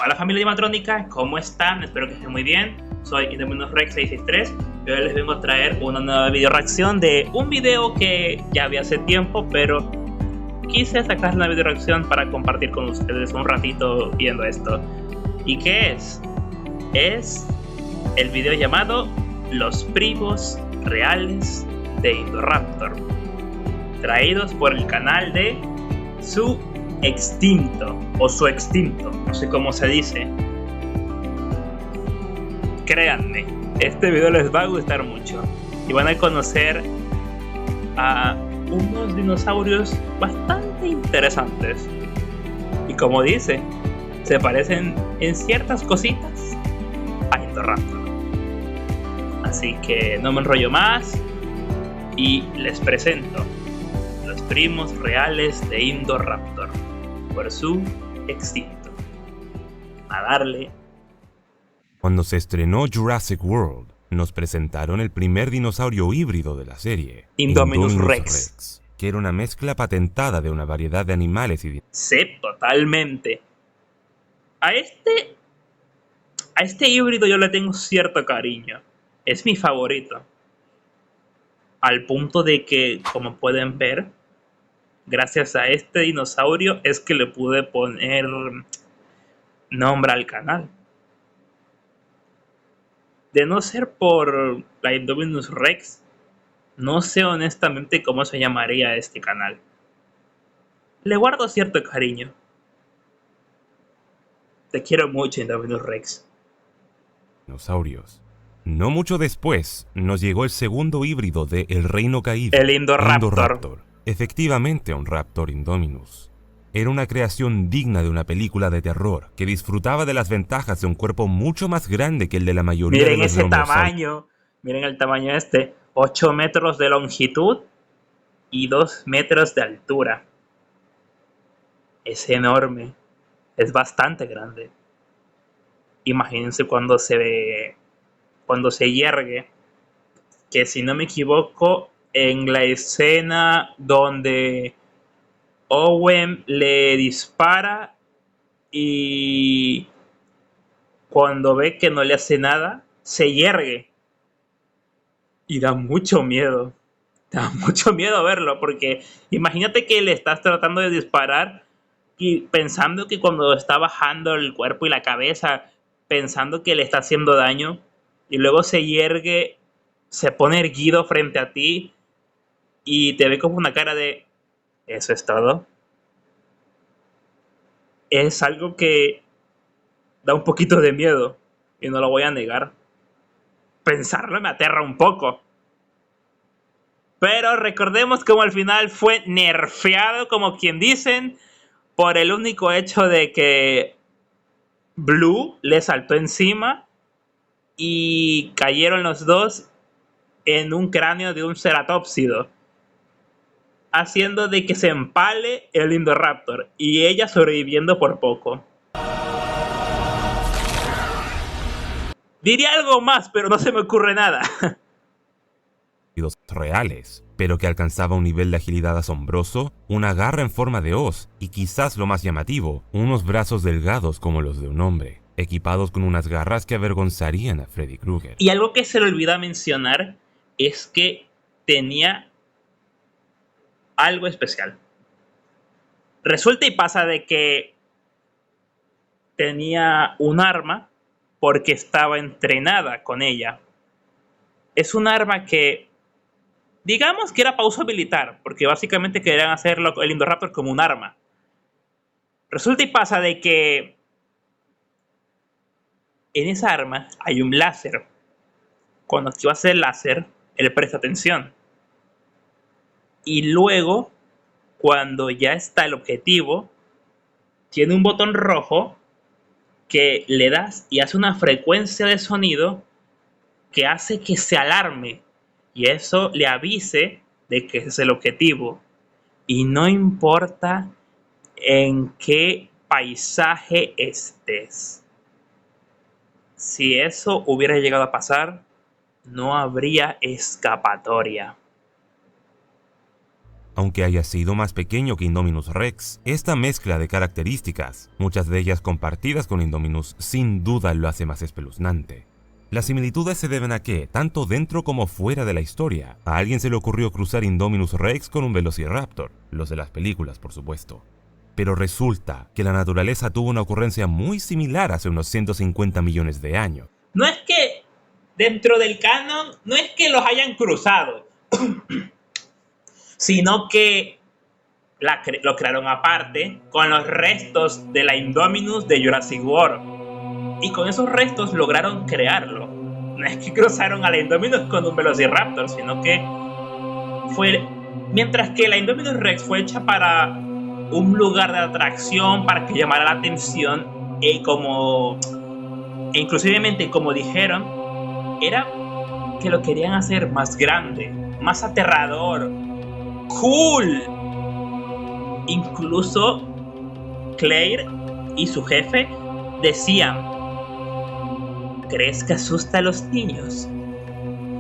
Hola familia animatrónica, ¿cómo están? Espero que estén muy bien. Soy Indominus Rex 663 y hoy les vengo a traer una nueva video reacción de un video que ya vi hace tiempo, pero quise sacar una video reacción para compartir con ustedes un ratito viendo esto. ¿Y qué es? Es el video llamado Los primos reales de Indoraptor, traídos por el canal de Su Extinto o Su Extinto, no sé cómo se dice. Créanme, este video les va a gustar mucho y van a conocer a unos dinosaurios bastante interesantes y, como dice, se parecen en ciertas cositas a Indoraptor. Así que no me enrollo más y les presento los primos reales de Indoraptor por Su Extinto. A darle. Cuando se estrenó Jurassic World, nos presentaron el primer dinosaurio híbrido de la serie, Indominus Rex, que era una mezcla patentada de una variedad de animales y sí, totalmente. A este híbrido yo le tengo cierto cariño. Es mi favorito. Al punto de que, como pueden ver, gracias a este dinosaurio es que le pude poner nombre al canal. De no ser por la Indominus Rex, no sé honestamente cómo se llamaría este canal. Le guardo cierto cariño. Te quiero mucho, Indominus Rex. dinosaurios. No mucho después, nos llegó el segundo híbrido de El Reino Caído, El Indoraptor. Efectivamente, un Raptor Indominus. Era una creación digna de una película de terror que disfrutaba de las ventajas de un cuerpo mucho más grande que el de la mayoría de los ese tamaño. Miren el tamaño este. 8 metros de longitud y 2 metros de altura. Es enorme. Es bastante grande. Imagínense cuando se yergue. Que si no me equivoco, en la escena donde Owen le dispara y cuando ve que no le hace nada, se yergue. Y da mucho miedo. Da mucho miedo verlo, porque imagínate que le estás tratando de disparar y pensando que cuando está bajando el cuerpo y la cabeza, pensando que le está haciendo daño, y luego se yergue, se pone erguido frente a ti y te ve como una cara de ¿eso es todo? Es algo que da un poquito de miedo y no lo voy a negar. Pensarlo me aterra un poco. Pero recordemos cómo al final fue nerfeado, como quien dicen, por el único hecho de que Blue le saltó encima y cayeron los dos en un cráneo de un ceratópsido, haciendo de que se empale el Indoraptor y ella sobreviviendo por poco. Diría algo más, pero no se me ocurre nada. reales, pero que alcanzaba un nivel de agilidad asombroso, una garra en forma de hoz y, quizás lo más llamativo, unos brazos delgados como los de un hombre, equipados con unas garras que avergonzarían a Freddy Krueger. Y algo que se le olvida mencionar es que tenía algo especial. Resulta y pasa de que tenía un arma porque estaba entrenada con ella. Es un arma que, digamos que era para uso militar, porque básicamente querían hacerlo el Indoraptor como un arma. Resulta y pasa de que en esa arma hay un láser. Cuando activas el láser, él presta atención. Y luego, cuando ya está el objetivo, tiene un botón rojo que le das y hace una frecuencia de sonido que hace que se alarme. Y eso le avise de que ese es el objetivo. Y no importa en qué paisaje estés. Si eso hubiera llegado a pasar, no habría escapatoria. Aunque haya sido más pequeño que Indominus Rex, esta mezcla de características, muchas de ellas compartidas con Indominus, sin duda lo hace más espeluznante. Las similitudes se deben a que, tanto dentro como fuera de la historia, a alguien se le ocurrió cruzar Indominus Rex con un Velociraptor, los de las películas por supuesto. Pero resulta que la naturaleza tuvo una ocurrencia muy similar hace unos 150 millones de años. No es que dentro del canon, no es que los hayan cruzado, sino que lo crearon aparte con los restos de la Indominus de Jurassic World. Y con esos restos lograron crearlo. No es que cruzaron a la Indominus con un Velociraptor, sino que fue... Mientras que la Indominus Rex fue hecha para un lugar de atracción, para que llamara la atención, inclusivemente como dijeron, era que lo querían hacer más grande, más aterrador, cool. Incluso Claire y su jefe decían: ¿crees que asusta a los niños?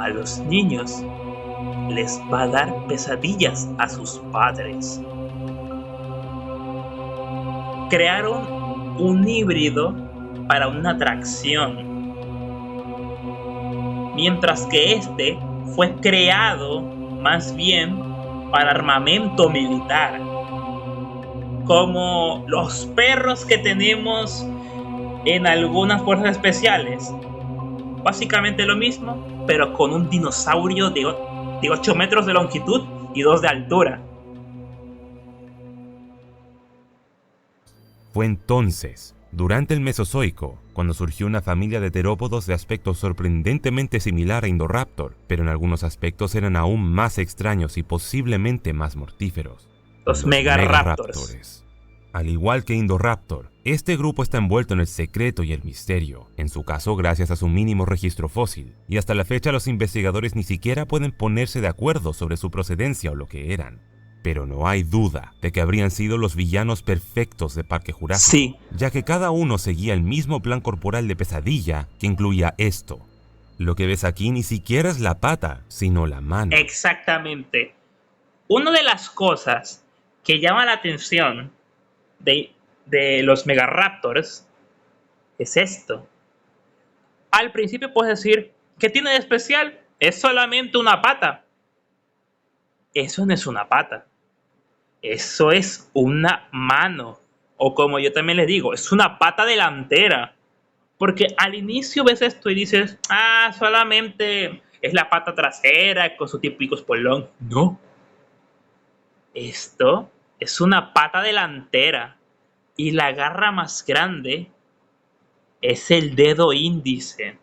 A los niños les va a dar pesadillas a sus padres. Crearon un híbrido para una atracción, mientras que este fue creado más bien para armamento militar, como los perros que tenemos en algunas fuerzas especiales. Básicamente lo mismo, pero con un dinosaurio de 8 metros de longitud y 2 de altura. Fue entonces, durante el Mesozoico, cuando surgió una familia de terópodos de aspecto sorprendentemente similar a Indoraptor, pero en algunos aspectos eran aún más extraños y posiblemente más mortíferos. Los Megaraptors. Al igual que Indoraptor, este grupo está envuelto en el secreto y el misterio, en su caso gracias a su mínimo registro fósil, y hasta la fecha los investigadores ni siquiera pueden ponerse de acuerdo sobre su procedencia o lo que eran. Pero no hay duda de que habrían sido los villanos perfectos de Parque Jurásico, sí, ya que cada uno seguía el mismo plan corporal de pesadilla que incluía esto. Lo que ves aquí ni siquiera es la pata, sino la mano. Exactamente. Una de las cosas que llama la atención de los Megaraptors es esto. Al principio puedes decir, ¿qué tiene de especial? Es solamente una pata. Eso no es una pata. Eso es una mano. O como yo también les digo, es una pata delantera. Porque al inicio ves esto y dices, solamente es la pata trasera con su típico espolón. No. Esto es una pata delantera. Y la garra más grande es el dedo índice.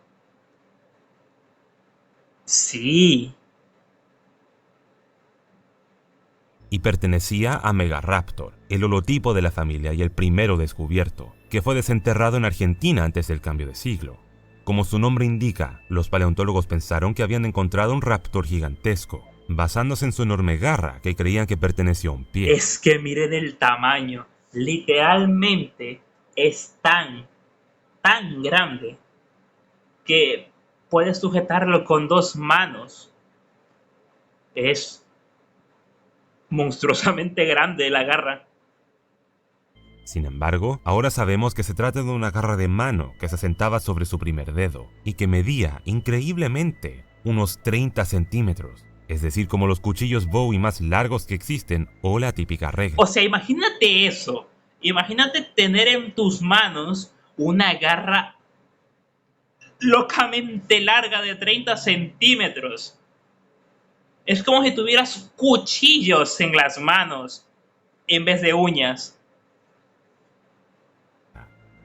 Sí. Y pertenecía a Megaraptor, el holotipo de la familia y el primero descubierto, que fue desenterrado en Argentina antes del cambio de siglo. Como su nombre indica, los paleontólogos pensaron que habían encontrado un raptor gigantesco, basándose en su enorme garra que creían que pertenecía a un pie. Es que miren el tamaño. Literalmente es tan grande que puedes sujetarlo con 2 manos. Es monstruosamente grande la garra. Sin embargo, ahora sabemos que se trata de una garra de mano que se asentaba sobre su primer dedo y que medía, increíblemente, unos 30 centímetros. Es decir, como los cuchillos Bowie más largos que existen o la típica regla. O sea, imagínate eso. Imagínate tener en tus manos una garra locamente larga de 30 centímetros. Es como si tuvieras cuchillos en las manos en vez de uñas.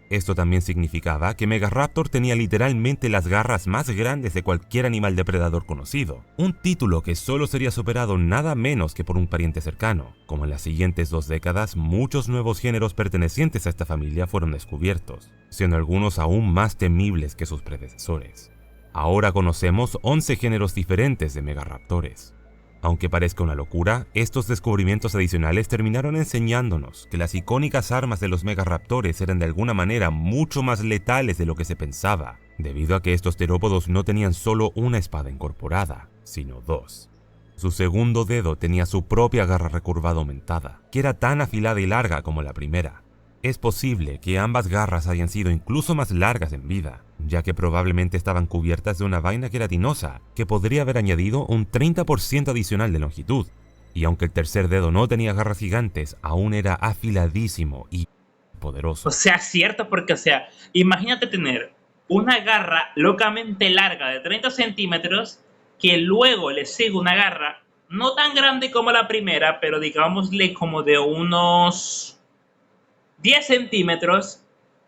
Esto también significaba que Megaraptor tenía literalmente las garras más grandes de cualquier animal depredador conocido, un título que solo sería superado nada menos que por un pariente cercano. Como en las siguientes 2 décadas, muchos nuevos géneros pertenecientes a esta familia fueron descubiertos, siendo algunos aún más temibles que sus predecesores. Ahora conocemos 11 géneros diferentes de Megaraptores. Aunque parezca una locura, estos descubrimientos adicionales terminaron enseñándonos que las icónicas armas de los Megaraptores eran de alguna manera mucho más letales de lo que se pensaba, debido a que estos terópodos no tenían solo una espada incorporada, sino 2. Su segundo dedo tenía su propia garra recurvada aumentada, que era tan afilada y larga como la primera. Es posible que ambas garras hayan sido incluso más largas en vida, ya que probablemente estaban cubiertas de una vaina queratinosa que podría haber añadido un 30% adicional de longitud. Y aunque el tercer dedo no tenía garras gigantes, aún era afiladísimo y poderoso. O sea, cierto, porque, o sea, imagínate tener una garra locamente larga de 30 centímetros que luego le sigue una garra no tan grande como la primera, pero digámosle como de unos 10 centímetros,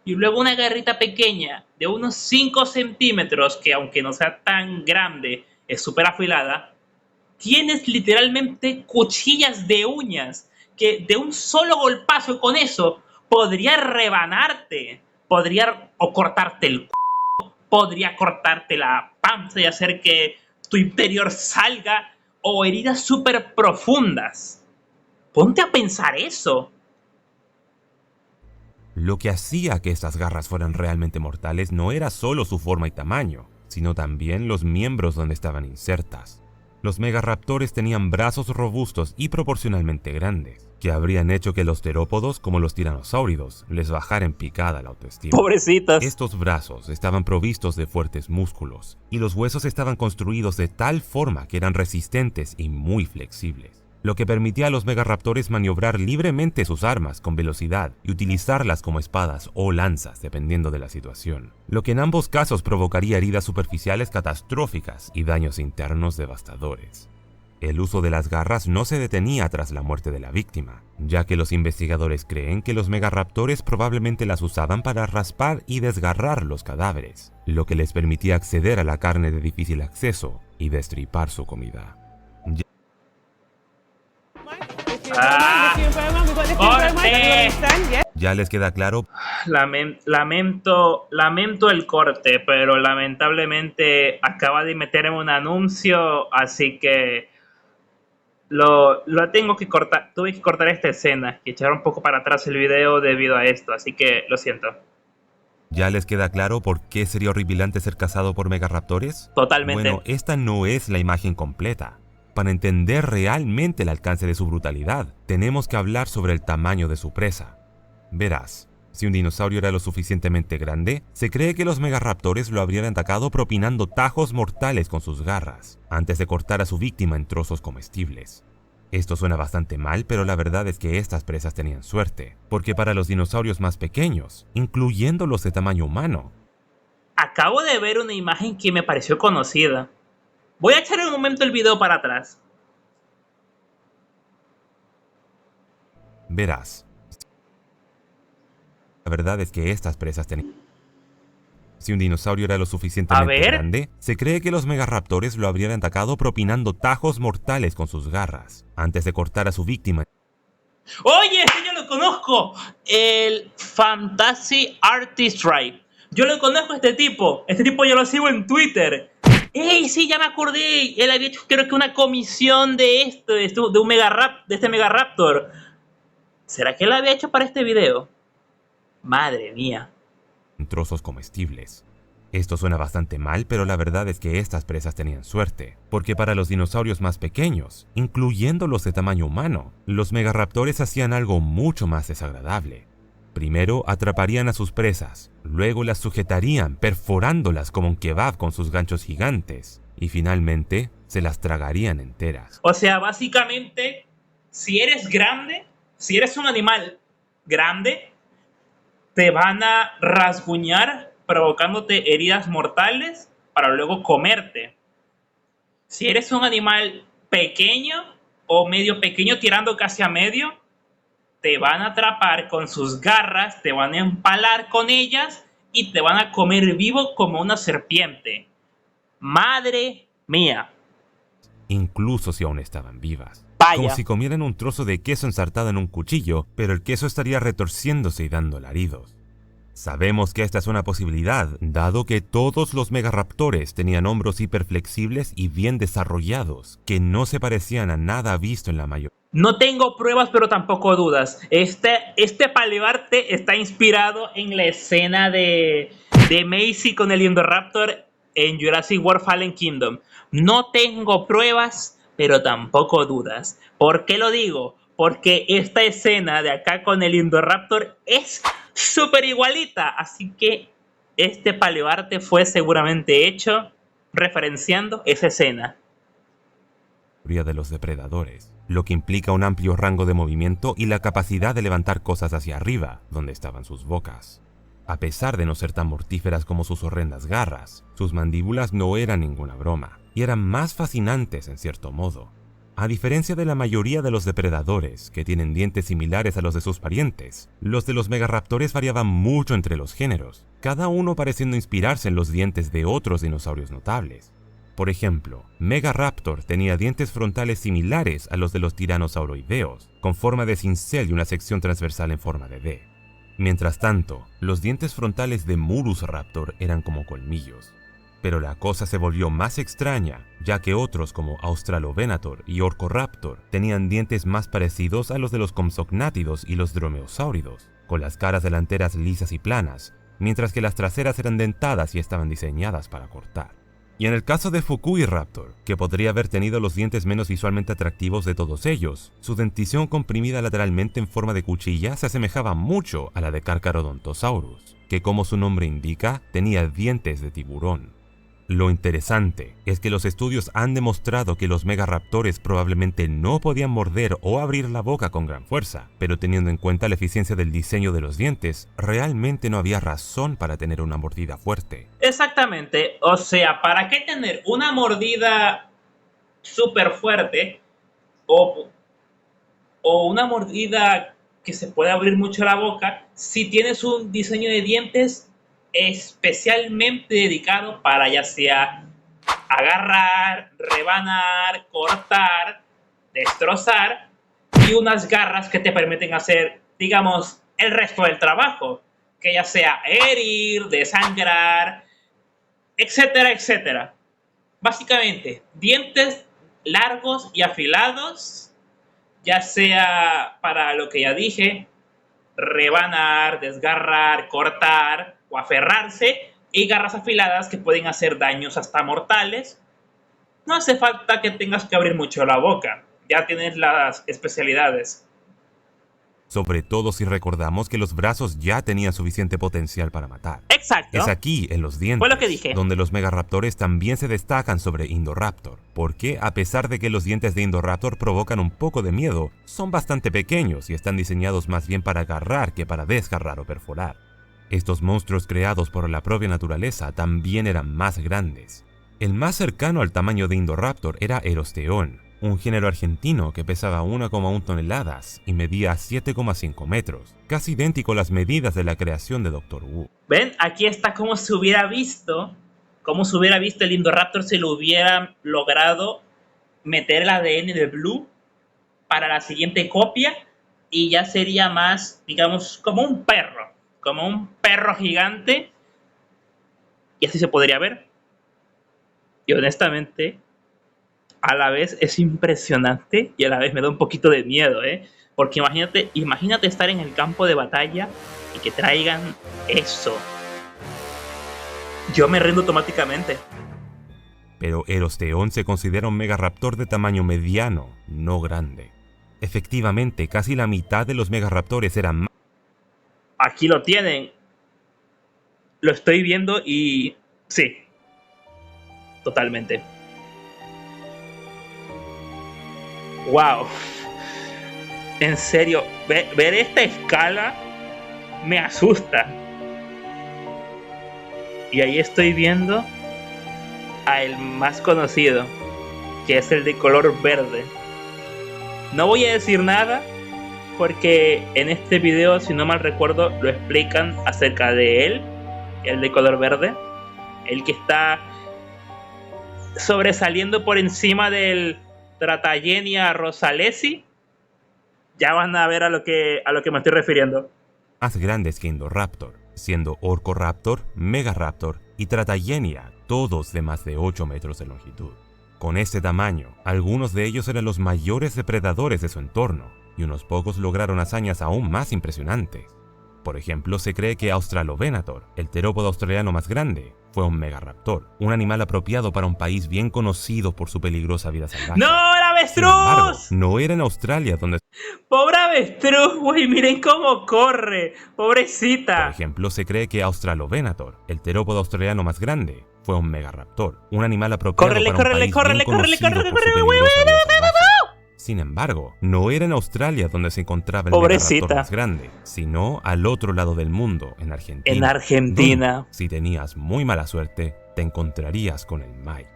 y luego una garrita pequeña de unos 5 centímetros que, aunque no sea tan grande, es súper afilada. Tienes literalmente cuchillas de uñas que de un solo golpazo con eso podría rebanarte, podría o cortarte el podría cortarte la panza y hacer que tu interior salga, o heridas súper profundas. Ponte a pensar eso. Lo que hacía que estas garras fueran realmente mortales no era solo su forma y tamaño, sino también los miembros donde estaban insertas. Los megaraptores tenían brazos robustos y proporcionalmente grandes, que habrían hecho que los terópodos, como los tiranosáuridos, les bajara en picada la autoestima. Pobrecitas. Estos brazos estaban provistos de fuertes músculos, y los huesos estaban construidos de tal forma que eran resistentes y muy flexibles, lo que permitía a los megaraptores maniobrar libremente sus armas con velocidad y utilizarlas como espadas o lanzas dependiendo de la situación, lo que en ambos casos provocaría heridas superficiales catastróficas y daños internos devastadores. El uso de las garras no se detenía tras la muerte de la víctima, ya que los investigadores creen que los megaraptores probablemente las usaban para raspar y desgarrar los cadáveres, lo que les permitía acceder a la carne de difícil acceso y destripar su comida. ¡Corte! ¿Ya les queda claro? Lamento el corte, pero lamentablemente acaba de meterme un anuncio, así que lo tengo que cortar. Tuve que cortar esta escena y echar un poco para atrás el video debido a esto, así que lo siento. ¿Ya les queda claro por qué sería horripilante ser cazado por megaraptores? Totalmente. Bueno, esta no es la imagen completa. Para entender realmente el alcance de su brutalidad, tenemos que hablar sobre el tamaño de su presa. Verás, si un dinosaurio era lo suficientemente grande, se cree que los megaraptores lo habrían atacado propinando tajos mortales con sus garras, antes de cortar a su víctima en trozos comestibles. Esto suena bastante mal, pero la verdad es que estas presas tenían suerte, porque para los dinosaurios más pequeños, incluyendo los de tamaño humano... Acabo de ver una imagen que me pareció conocida. Voy a echar un momento el video para atrás. Verás, la verdad es que estas presas tenían... Si un dinosaurio era lo suficientemente grande, se cree que los megaraptores lo habrían atacado propinando tajos mortales con sus garras, antes de cortar a su víctima. ¡Oye, este yo lo conozco! El Fantasy Artist Tribe. Yo lo conozco a este tipo. Este tipo yo lo sigo en Twitter. ¡Ey, sí, ya me acordé! Él había hecho, creo que una comisión de este Megaraptor. ¿Será que él había hecho para este video? Madre mía. En trozos comestibles. Esto suena bastante mal, pero la verdad es que estas presas tenían suerte, porque para los dinosaurios más pequeños, incluyendo los de tamaño humano, los megaraptores hacían algo mucho más desagradable. Primero atraparían a sus presas, luego las sujetarían perforándolas como un kebab con sus ganchos gigantes, y finalmente se las tragarían enteras. O sea, básicamente, si eres grande, si eres un animal grande, te van a rasguñar provocándote heridas mortales para luego comerte. Si eres un animal pequeño o medio pequeño tirando casi a medio, te van a atrapar con sus garras, te van a empalar con ellas y te van a comer vivo como una serpiente. ¡Madre mía! Incluso si aún estaban vivas. Vaya. Como si comieran un trozo de queso ensartado en un cuchillo, pero el queso estaría retorciéndose y dando alaridos. Sabemos que esta es una posibilidad, dado que todos los megaraptores tenían hombros hiperflexibles y bien desarrollados, que no se parecían a nada visto en la mayoría. No tengo pruebas, pero tampoco dudas. Este paleoarte está inspirado en la escena de Macy con el Indoraptor en Jurassic World Fallen Kingdom. No tengo pruebas, pero tampoco dudas. ¿Por qué lo digo? Porque esta escena de acá con el Indoraptor es súper igualita, así que este paleoarte fue seguramente hecho referenciando esa escena. De los depredadores, lo que implica un amplio rango de movimiento y la capacidad de levantar cosas hacia arriba, donde estaban sus bocas. A pesar de no ser tan mortíferas como sus horrendas garras, sus mandíbulas no eran ninguna broma, y eran más fascinantes en cierto modo. A diferencia de la mayoría de los depredadores, que tienen dientes similares a los de sus parientes, los de los megaraptores variaban mucho entre los géneros, cada uno pareciendo inspirarse en los dientes de otros dinosaurios notables. Por ejemplo, Megaraptor tenía dientes frontales similares a los de los tiranosauroideos, con forma de cincel y una sección transversal en forma de D. Mientras tanto, los dientes frontales de Murusraptor eran como colmillos. Pero la cosa se volvió más extraña, ya que otros como Australovenator y Orcoraptor tenían dientes más parecidos a los de los Compsognátidos y los dromeosáuridos, con las caras delanteras lisas y planas, mientras que las traseras eran dentadas y estaban diseñadas para cortar. Y en el caso de Fukuiraptor, que podría haber tenido los dientes menos visualmente atractivos de todos ellos, su dentición comprimida lateralmente en forma de cuchilla se asemejaba mucho a la de Carcharodontosaurus, que como su nombre indica, tenía dientes de tiburón. Lo interesante es que los estudios han demostrado que los megaraptores probablemente no podían morder o abrir la boca con gran fuerza, pero teniendo en cuenta la eficiencia del diseño de los dientes, realmente no había razón para tener una mordida fuerte. Exactamente, o sea, ¿para qué tener una mordida súper fuerte o una mordida que se puede abrir mucho la boca si tienes un diseño de dientes especialmente dedicado para ya sea agarrar, rebanar, cortar, destrozar y unas garras que te permiten hacer, digamos, el resto del trabajo, que ya sea herir, desangrar, etcétera, etcétera. Básicamente, dientes largos y afilados, ya sea para lo que ya dije, rebanar, desgarrar, cortar o aferrarse, y garras afiladas que pueden hacer daños hasta mortales. No hace falta que tengas que abrir mucho la boca, ya tienes las especialidades. Sobre todo si recordamos que los brazos ya tenían suficiente potencial para matar. Exacto. Es aquí, en los dientes, fue lo que dije, donde los megaraptores también se destacan sobre Indoraptor, porque a pesar de que los dientes de Indoraptor provocan un poco de miedo, son bastante pequeños y están diseñados más bien para agarrar que para desgarrar o perforar. Estos monstruos creados por la propia naturaleza también eran más grandes. El más cercano al tamaño de Indoraptor era Erosteón, un género argentino que pesaba 1,1 toneladas y medía 7,5 metros, casi idéntico a las medidas de la creación de Dr. Wu. ¿Ven? Aquí está cómo se hubiera visto el Indoraptor si lo hubieran logrado meter el ADN de Blue para la siguiente copia, y ya sería más, digamos, como un perro gigante, y así se podría ver. Y honestamente, a la vez es impresionante y a la vez me da un poquito de miedo, porque imagínate estar en el campo de batalla y que traigan eso. Yo me rindo automáticamente. Pero Erosteón se considera un megaraptor de tamaño mediano, no grande. Efectivamente, casi la mitad de los megaraptores eran más. Aquí lo tienen. Lo estoy viendo y sí, totalmente. Wow. En serio, ver esta escala me asusta. Y ahí estoy viendo a el más conocido, que es el de color verde. No voy a decir nada porque en este video, si no mal recuerdo, lo explican acerca de él, el de color verde, el que está sobresaliendo por encima del Tratayenia rosalesi. Ya van a ver a lo que me estoy refiriendo. Más grandes que Indoraptor, siendo Orcoraptor, Megaraptor y Tratayenia, todos de más de 8 metros de longitud. Con este tamaño, algunos de ellos eran los mayores depredadores de su entorno, y unos pocos lograron hazañas aún más impresionantes. Por ejemplo, se cree que Australovenator, el terópodo australiano más grande, fue un megaraptor, un animal apropiado para un país bien conocido por su peligrosa vida salvaje. ¡No, la Sin embargo, avestruz! no era en Australia donde, ¡Pobre avestruz, güey! Miren cómo corre. por Pobrecita. ejemplo, se cree que Australovenator, el terópodo australiano más grande, fue un megaraptor, un animal apropiado Córrele, para un córrele, país córrele, bien córrele, conocido córrele, por su córrele, peligrosa vida salvaje. Sin embargo, no era en Australia donde se encontraba el megaraptor Pobrecita. más grande, sino al otro lado del mundo, en Argentina. En Argentina. Donde, si tenías muy mala suerte, te encontrarías con el Maipe.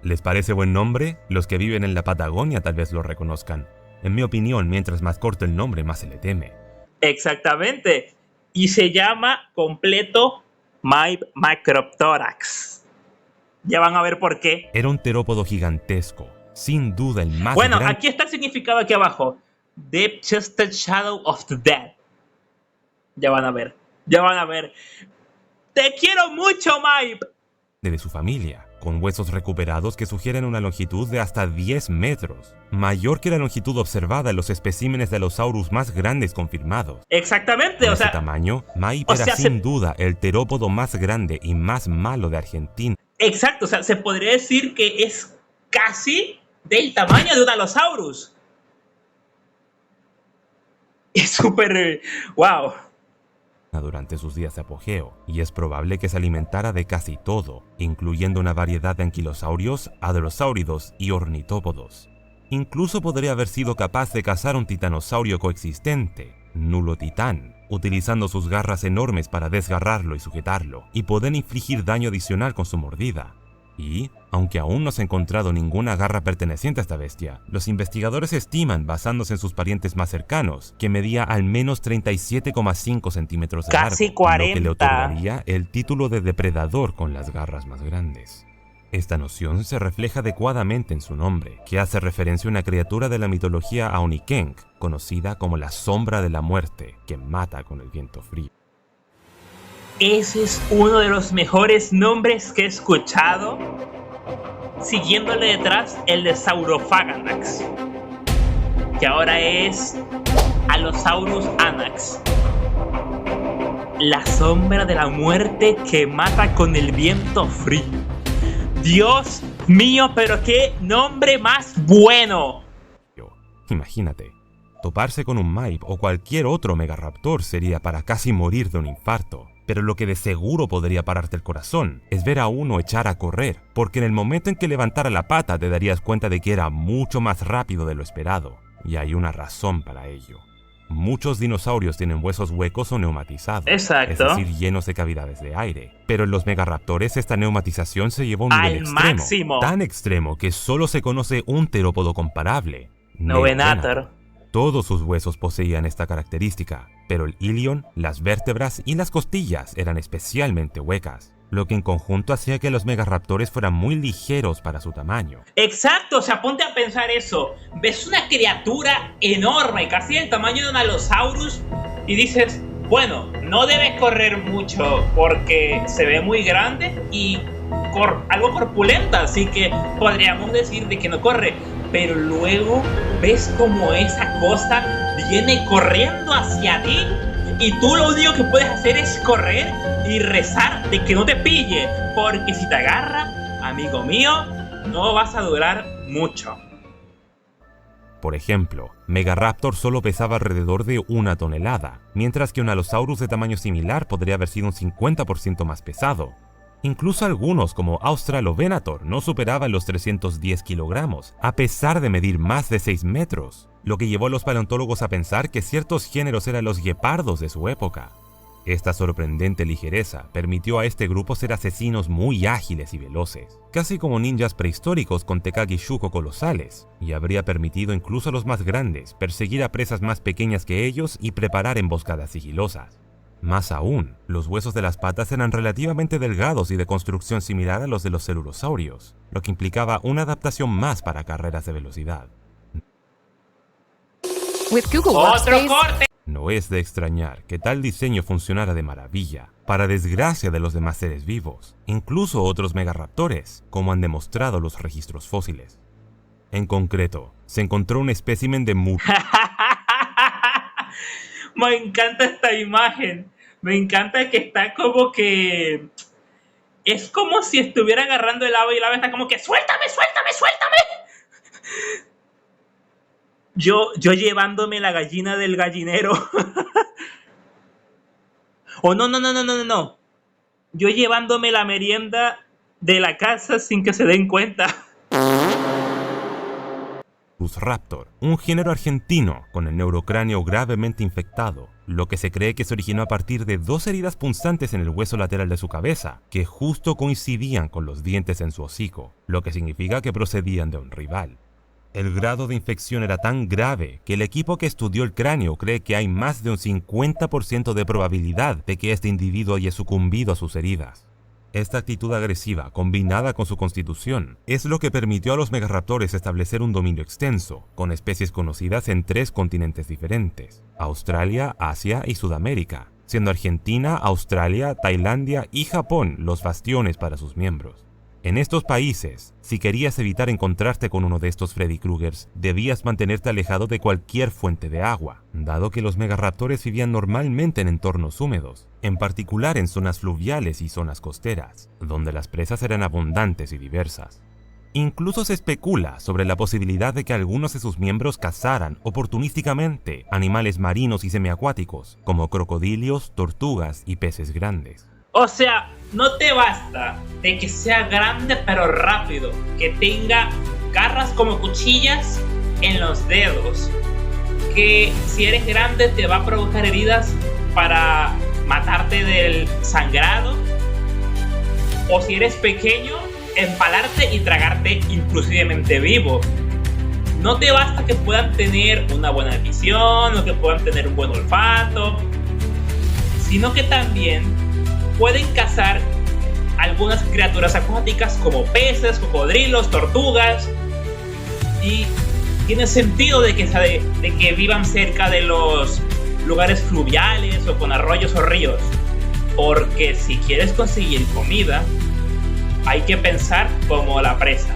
¿Les parece buen nombre? Los que viven en la Patagonia tal vez lo reconozcan. En mi opinión, mientras más corto el nombre, más se le teme. Exactamente. Y se llama completo Microptorax. Ya van a ver por qué. Era un terópodo gigantesco, sin duda el más Bueno, grande. aquí está el significado aquí abajo. Deep Chested Shadow of the Dead. Ya van a ver. Ya van a ver. ¡Te quiero mucho, Mike! De su familia, con huesos recuperados que sugieren una longitud de hasta 10 metros, mayor que la longitud observada en los especímenes de Allosaurus más grandes confirmados. Exactamente, Con o ese sea, tamaño, Maipe o era sea, sin duda el terópodo más grande y más malo de Argentina. exacto, o sea, se podría decir que es casi del tamaño de un Allosaurus. Es súper... ¡Wow! Durante sus días de apogeo, y es probable que se alimentara de casi todo, incluyendo una variedad de anquilosaurios, hadrosáuridos y ornitópodos. Incluso podría haber sido capaz de cazar un titanosaurio coexistente, Nulotitán, utilizando sus garras enormes para desgarrarlo y sujetarlo, y poder infligir daño adicional con su mordida. Y, aunque aún no se ha encontrado ninguna garra perteneciente a esta bestia, los investigadores estiman, basándose en sus parientes más cercanos, que medía al menos 37,5 centímetros de Casi largo, 40. lo que le otorgaría el título de depredador con las garras más grandes. Esta noción se refleja adecuadamente en su nombre, que hace referencia a una criatura de la mitología Aonikenk, conocida como la Sombra de la Muerte, que mata con el viento frío. Ese es uno de los mejores nombres que he escuchado, siguiéndole detrás el de Saurophaganax, que ahora es Allosaurus anax. La sombra de la muerte que mata con el viento frío. Dios mío, pero qué nombre más bueno. Imagínate, toparse con un Maipe o cualquier otro megaraptor sería para casi morir de un infarto. Pero lo que de seguro podría pararte el corazón es ver a uno echar a correr, porque en el momento en que levantara la pata te darías cuenta de que era mucho más rápido de lo esperado. Y hay una razón para ello. Muchos dinosaurios tienen huesos huecos o neumatizados, Exacto. es decir, llenos de cavidades de aire. Pero en los megaraptores esta neumatización se llevó a un nivel Al extremo, máximo. tan extremo que solo se conoce un terópodo comparable, Novenator. Todos sus huesos poseían esta característica, pero el ilion, las vértebras y las costillas eran especialmente huecas, lo que en conjunto hacía que los megaraptores fueran muy ligeros para su tamaño. Exacto, o sea, ponte a pensar eso. Ves una criatura enorme, casi del tamaño de un Allosaurus, y dices, bueno, no debe correr mucho porque se ve muy grande y algo corpulenta, así que podríamos decir de que no corre. Pero luego ves como esa cosa viene corriendo hacia ti y tú lo único que puedes hacer es correr y rezar de que no te pille, porque si te agarra, amigo mío, no vas a durar mucho. Por ejemplo, Megaraptor solo pesaba alrededor de 1 tonelada, mientras que un Allosaurus de tamaño similar podría haber sido un 50% más pesado. Incluso algunos, como Australovenator, no superaban los 310 kilogramos, a pesar de medir más de 6 metros, lo que llevó a los paleontólogos a pensar que ciertos géneros eran los guepardos de su época. Esta sorprendente ligereza permitió a este grupo ser asesinos muy ágiles y veloces, casi como ninjas prehistóricos con Tekagi Shuko colosales, y habría permitido incluso a los más grandes perseguir a presas más pequeñas que ellos y preparar emboscadas sigilosas. Más aún, los huesos de las patas eran relativamente delgados y de construcción similar a los de los celurosaurios, lo que implicaba una adaptación más para carreras de velocidad. With Google ¡Otro Workspace, corte! No es de extrañar que tal diseño funcionara de maravilla, para desgracia de los demás seres vivos, incluso otros megaraptores, como han demostrado los registros fósiles. En concreto, se encontró un espécimen de Me encanta esta imagen. Me encanta que está como que... Es como si estuviera agarrando el ave y el ave está como que ¡suéltame, suéltame, suéltame! Yo llevándome la gallina del gallinero. O no, no, no, no, no, no, no. Yo llevándome la merienda de la casa sin que se den cuenta. Raptor, un género argentino con el neurocráneo gravemente infectado, lo que se cree que se originó a partir de 2 heridas punzantes en el hueso lateral de su cabeza, que justo coincidían con los dientes en su hocico, lo que significa que procedían de un rival. El grado de infección era tan grave que el equipo que estudió el cráneo cree que hay más de un 50% de probabilidad de que este individuo haya sucumbido a sus heridas. Esta actitud agresiva, combinada con su constitución, es lo que permitió a los megaraptores establecer un dominio extenso, con especies conocidas en 3 continentes diferentes: Australia, Asia y Sudamérica, siendo Argentina, Australia, Tailandia y Japón los bastiones para sus miembros. En estos países, si querías evitar encontrarte con uno de estos Freddy Kruegers, debías mantenerte alejado de cualquier fuente de agua, dado que los megaraptores vivían normalmente en entornos húmedos, en particular en zonas fluviales y zonas costeras, donde las presas eran abundantes y diversas. Incluso se especula sobre la posibilidad de que algunos de sus miembros cazaran oportunísticamente animales marinos y semiacuáticos, como crocodilios, tortugas y peces grandes. O sea, no te basta de que sea grande pero rápido, que tenga garras como cuchillas en los dedos, que si eres grande te va a provocar heridas para matarte del sangrado, o si eres pequeño, empalarte y tragarte inclusivemente vivo. No te basta que puedan tener una buena visión o que puedan tener un buen olfato, sino que también pueden cazar algunas criaturas acuáticas como peces, cocodrilos, tortugas, y tiene sentido de que vivan cerca de los lugares fluviales o con arroyos o ríos, porque si quieres conseguir comida hay que pensar como la presa,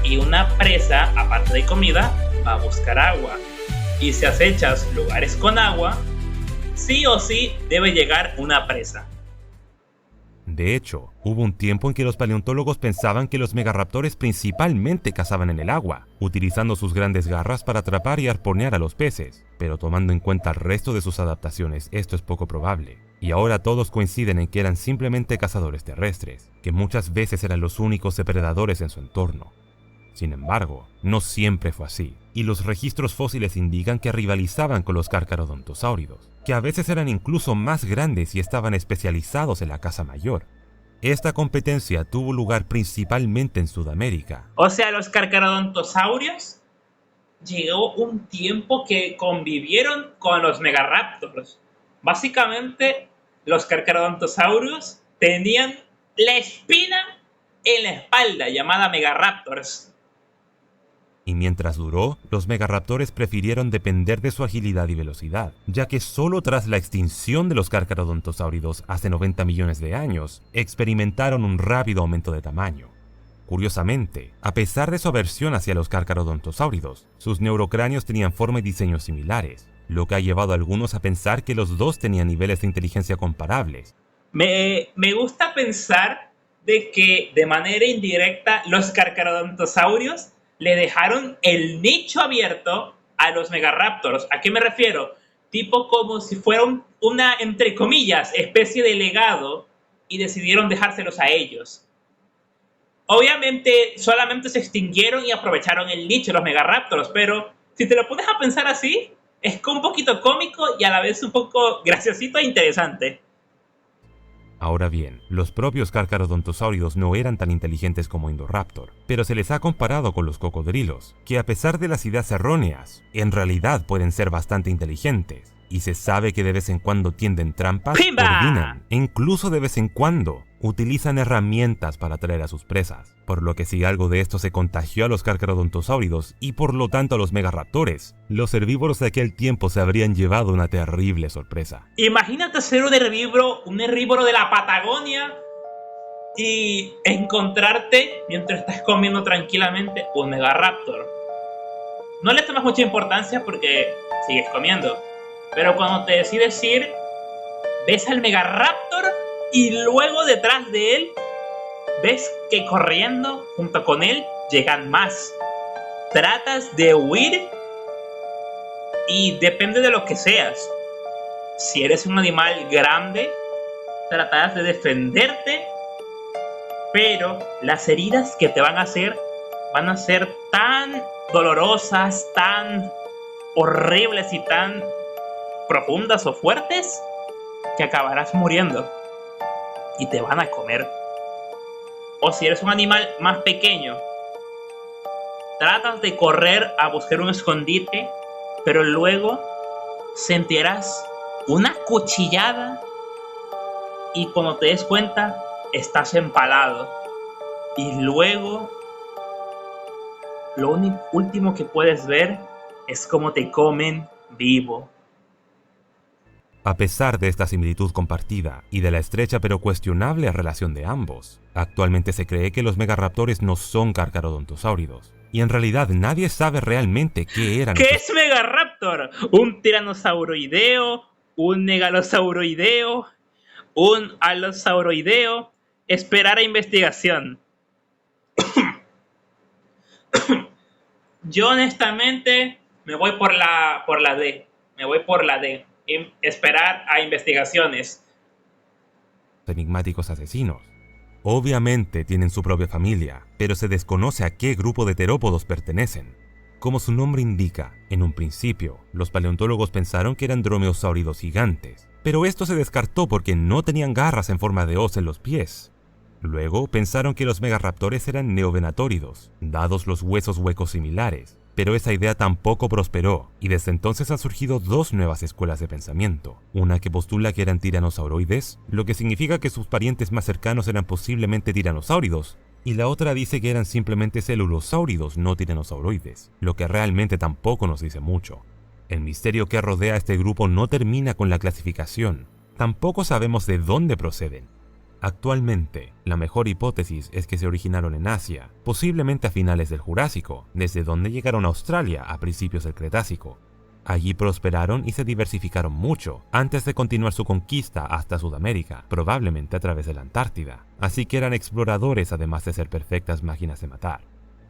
y una presa, aparte de comida, va a buscar agua, y si acechas lugares con agua, sí o sí debe llegar una presa. De hecho, hubo un tiempo en que los paleontólogos pensaban que los megaraptores principalmente cazaban en el agua, utilizando sus grandes garras para atrapar y arponear a los peces, pero tomando en cuenta el resto de sus adaptaciones, esto es poco probable. Y ahora todos coinciden en que eran simplemente cazadores terrestres, que muchas veces eran los únicos depredadores en su entorno. Sin embargo, no siempre fue así, y los registros fósiles indican que rivalizaban con los carcharodontosáuridos, que a veces eran incluso más grandes y estaban especializados en la caza mayor. Esta competencia tuvo lugar principalmente en Sudamérica. O sea, los carcharodontosaurios llegó un tiempo que convivieron con los megaraptors. Básicamente, los carcharodontosaurios tenían la espina en la espalda llamada megaraptors. Y mientras duró, los megaraptores prefirieron depender de su agilidad y velocidad, ya que solo tras la extinción de los carcharodontosáuridos hace 90 millones de años, experimentaron un rápido aumento de tamaño. Curiosamente, a pesar de su aversión hacia los carcharodontosáuridos, sus neurocráneos tenían forma y diseño similares, lo que ha llevado a algunos a pensar que los dos tenían niveles de inteligencia comparables. Me gusta pensar de que de manera indirecta los carcharodontosaurios le dejaron el nicho abierto a los megaraptors. ¿A qué me refiero? Tipo como si fuera una, entre comillas, especie de legado, y decidieron dejárselos a ellos. Obviamente solamente se extinguieron y aprovecharon el nicho los megaraptors, pero si te lo pones a pensar así, es un poquito cómico y a la vez un poco graciosito e interesante. Ahora bien, los propios carcharodontosáuridos no eran tan inteligentes como Indoraptor, pero se les ha comparado con los cocodrilos, que a pesar de las ideas erróneas, en realidad pueden ser bastante inteligentes, y se sabe que de vez en cuando tienden trampas, coordinan, e incluso de vez en cuando utilizan herramientas para atraer a sus presas, por lo que si algo de esto se contagió a los carcharodontosáuridos y por lo tanto a los megaraptores, los herbívoros de aquel tiempo se habrían llevado una terrible sorpresa. Imagínate ser un herbívoro de la Patagonia y encontrarte mientras estás comiendo tranquilamente un megaraptor. No le tomas mucha importancia porque sigues comiendo, pero cuando te decides ir, ves al megaraptor y luego detrás de él ves que corriendo junto con él llegan más. Tratas de huir Y depende de lo que seas. Si eres un animal grande, tratarás de defenderte, pero las heridas que te van a hacer van a ser tan dolorosas, tan horribles y tan profundas o fuertes que acabarás muriendo y te van a comer. O si eres un animal más pequeño, tratas de correr a buscar un escondite, pero luego sentirás una cuchillada y cuando te des cuenta estás empalado. Y luego lo último que puedes ver es cómo te comen vivo. A pesar de esta similitud compartida y de la estrecha pero cuestionable relación de ambos, actualmente se cree que los megaraptores no son carcharodontosáuridos. Y en realidad nadie sabe realmente qué eran. ¿Qué es Megaraptor? ¿Un tiranosauroideo? ¿Un megalosauroideo? ¿Un alosauroideo? Esperar a investigación. Yo honestamente me voy por la D. Me voy por la D. Esperar a investigaciones. Enigmáticos asesinos. Obviamente tienen su propia familia, pero se desconoce a qué grupo de terópodos pertenecen. Como su nombre indica, en un principio, los paleontólogos pensaron que eran dromeosáuridos gigantes, pero esto se descartó porque no tenían garras en forma de hoz en los pies. Luego pensaron que los megaraptores eran neovenatóridos, dados los huesos huecos similares, pero esa idea tampoco prosperó, y desde entonces han surgido dos nuevas escuelas de pensamiento. Una que postula que eran tiranosauroides, lo que significa que sus parientes más cercanos eran posiblemente tiranosáuridos, y la otra dice que eran simplemente celulosáuridos, no tiranosauroides, lo que realmente tampoco nos dice mucho. El misterio que rodea a este grupo no termina con la clasificación, tampoco sabemos de dónde proceden. Actualmente, la mejor hipótesis es que se originaron en Asia, posiblemente a finales del Jurásico, desde donde llegaron a Australia a principios del Cretácico. Allí prosperaron y se diversificaron mucho, antes de continuar su conquista hasta Sudamérica, probablemente a través de la Antártida. Así que eran exploradores además de ser perfectas máquinas de matar.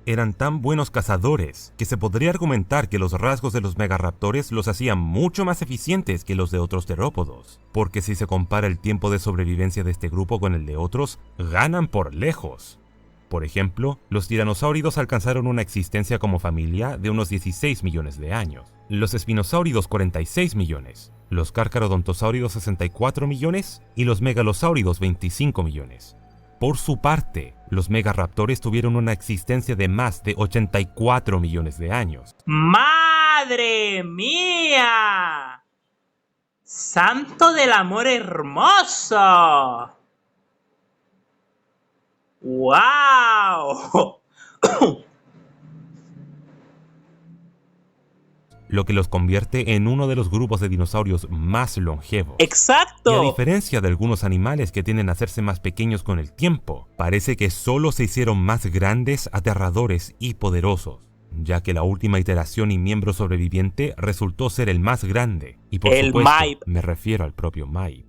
Eran tan buenos cazadores que se podría argumentar que los rasgos de los megaraptores los hacían mucho más eficientes que los de otros terópodos, porque si se compara el tiempo de sobrevivencia de este grupo con el de otros, ganan por lejos. Por ejemplo, los tiranosáuridos alcanzaron una existencia como familia de unos 16 millones de años, los espinosáuridos 46 millones, los carcharodontosáuridos 64 millones y los megalosáuridos 25 millones. Por su parte, los megaraptores tuvieron una existencia de más de 84 millones de años. ¡Madre mía! ¡Santo del amor hermoso! ¡Wow! Lo que los convierte en uno de los grupos de dinosaurios más longevos. ¡Exacto! Y a diferencia de algunos animales que tienden a hacerse más pequeños con el tiempo, parece que solo se hicieron más grandes, aterradores y poderosos, ya que la última iteración y miembro sobreviviente resultó ser el más grande, y por supuesto, me refiero al propio Maib.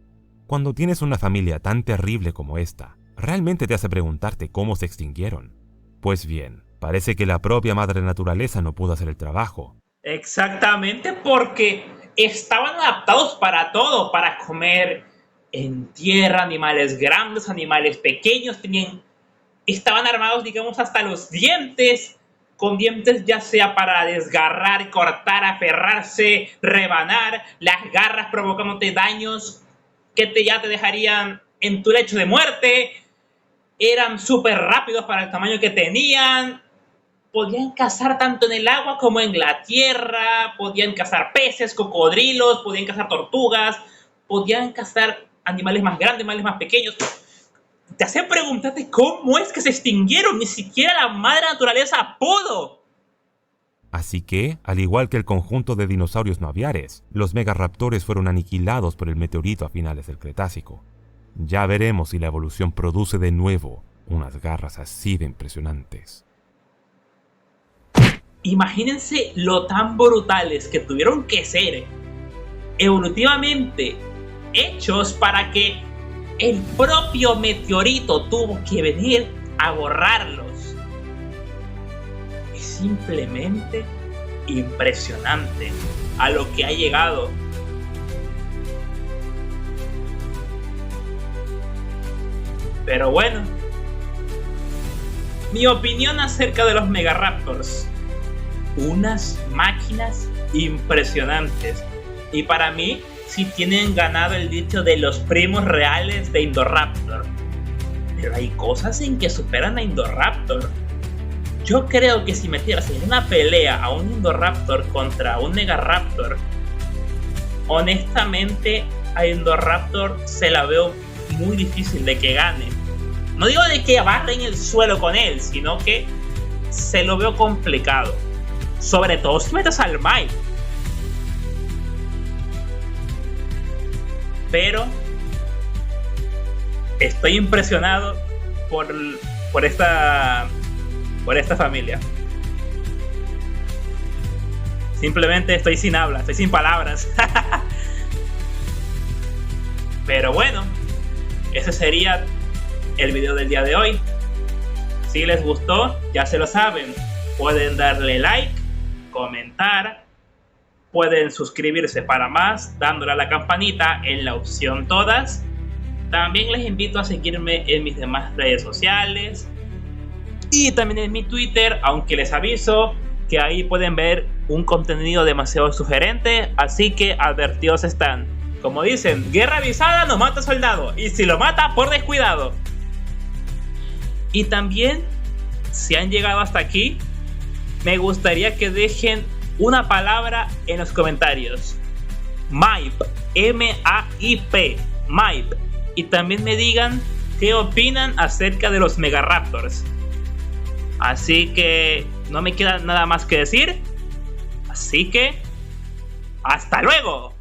Cuando tienes una familia tan terrible como esta, realmente te hace preguntarte cómo se extinguieron. Pues bien, parece que la propia madre naturaleza no pudo hacer el trabajo. Exactamente, porque estaban adaptados para todo, para comer en tierra, animales grandes, animales pequeños, estaban armados, digamos, hasta los dientes, con dientes ya sea para desgarrar, cortar, aferrarse, rebanar, las garras provocándote daños que ya te dejarían en tu lecho de muerte, eran súper rápidos para el tamaño que tenían. Podían cazar tanto en el agua como en la tierra, podían cazar peces, cocodrilos, podían cazar tortugas, podían cazar animales más grandes, animales más pequeños. Te hace preguntarte cómo es que se extinguieron, ni siquiera la madre naturaleza pudo. Así que, al igual que el conjunto de dinosaurios no aviares, los megaraptores fueron aniquilados por el meteorito a finales del Cretácico. Ya veremos si la evolución produce de nuevo unas garras así de impresionantes. Imagínense lo tan brutales que tuvieron que ser evolutivamente hechos para que el propio meteorito tuvo que venir a borrarlos. Es simplemente impresionante. a lo que ha llegado. Pero bueno, mi opinión acerca de los Megaraptors: unas máquinas impresionantes, y para mí sí tienen ganado el dicho de los primos reales de Indoraptor. Pero hay cosas en que superan a Indoraptor. Yo creo que si metieras en una pelea a un Indoraptor contra un Megaraptor, honestamente a Indoraptor se la veo muy difícil de que gane. No digo de que barren el suelo con él, sino que se lo veo complicado. Sobre todo si metes al Mike. Pero estoy impresionado por esta familia. Simplemente estoy sin habla, estoy sin palabras. Pero bueno, ese sería el video del día de hoy. Si les gustó, ya se lo saben, pueden darle like, comentar, pueden suscribirse para más dándole a la campanita en la opción todas. También les invito a seguirme en mis demás redes sociales y también en mi Twitter, aunque les aviso que ahí pueden ver un contenido demasiado sugerente, así que advertidos están. Como dicen, guerra avisada no mata soldado, y si lo mata, por descuidado. Y también, si han llegado hasta aquí, me gustaría que dejen una palabra en los comentarios. MAIP, M-A-I-P, MAIP. Y también me digan qué opinan acerca de los Megaraptors. Así que no me queda nada más que decir. Así que, ¡hasta luego!